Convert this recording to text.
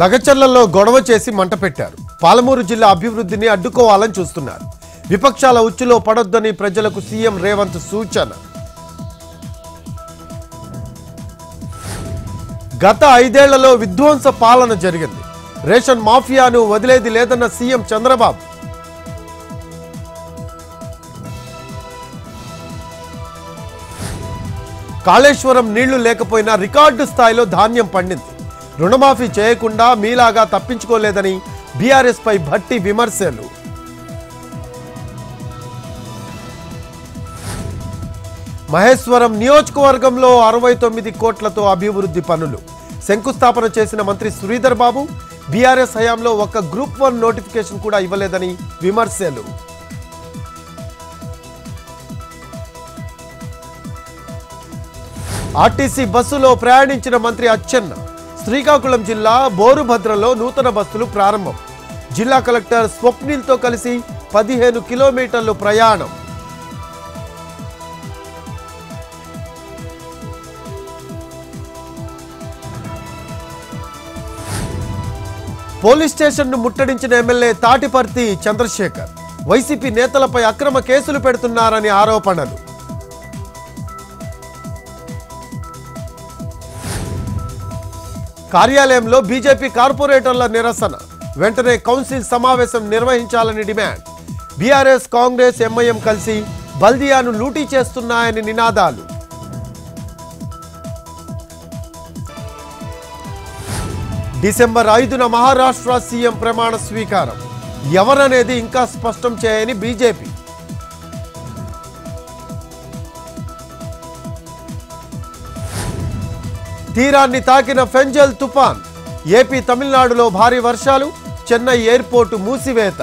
లగచర్లలో గొడవ చేసి మంట పెట్టారు. పాలమూరు జిల్లా అభివృద్ధిని అడ్డుకోవాలని చూస్తున్నారు. విపక్షాల ఉచ్చులో పడొద్దని ప్రజలకు సీఎం రేవంత్ సూచన. గత 5 ఏళ్లలో విధ్వంస పాలన జరిగింది. రేషన్ మాఫియాను వదిలేది లేదన్న సీఎం చంద్రబాబు. కాళేశ్వరం నీళ్లు లేకపోయినా రికార్డు స్థాయిలో ధాన్యం పండింది. రుణమాఫీ చేయకుండా మీలాగా తప్పించుకోలేదని బీఆర్ఎస్ పై భట్టి విమర్శలు. మహేశ్వరం నియోజకవర్గంలో 69 కోట్లతో అభివృద్ధి పనులు శంకుస్థాపన చేసిన మంత్రి శ్రీధర్ బాబు. బీఆర్ఎస్ హయాంలో ఒక్క గ్రూప్ 1 నోటిఫికేషన్ కూడా ఇవ్వలేదని విమర్శలు. ఆర్టీసీ బస్సులో ప్రయాణించిన మంత్రి అచ్చెన్న. శ్రీకాకుళం జిల్లా బోరుభద్రలో నూతన బస్సులు ప్రారంభం. జిల్లా కలెక్టర్ స్వప్నిల్తో కలిసి 15 కిలోమీటర్లు ప్రయాణం. పోలీస్ స్టేషన్ను ముట్టడించిన ఎమ్మెల్యే తాటిపర్తి చంద్రశేఖర్. వైసీపీ నేతలపై అక్రమ కేసులు పెడుతున్నారని ఆరోపణలు. కార్యాలయంలో బీజేపీ కార్పొరేటర్ల నిరసన. వెంటనే కౌన్సిల్ సమావేశం నిర్వహించాలని డిమాండ్. బీఆర్ఎస్, కాంగ్రెస్, ఎంఐఎం కలిసి బల్దియాను లూటీ చేస్తున్నాయని నినాదాలు. డిసెంబర్ 5న మహారాష్ట్ర సీఎం ప్రమాణ స్వీకారం. ఎవరనేది ఇంకా స్పష్టం చేయని బీజేపీ. తీరాన్ని తాకిన ఫెంజల్ తుఫాన్. ఏపీ, తమిళనాడులో భారీ వర్షాలు. చెన్నై ఎయిర్పోర్టు మూసివేత.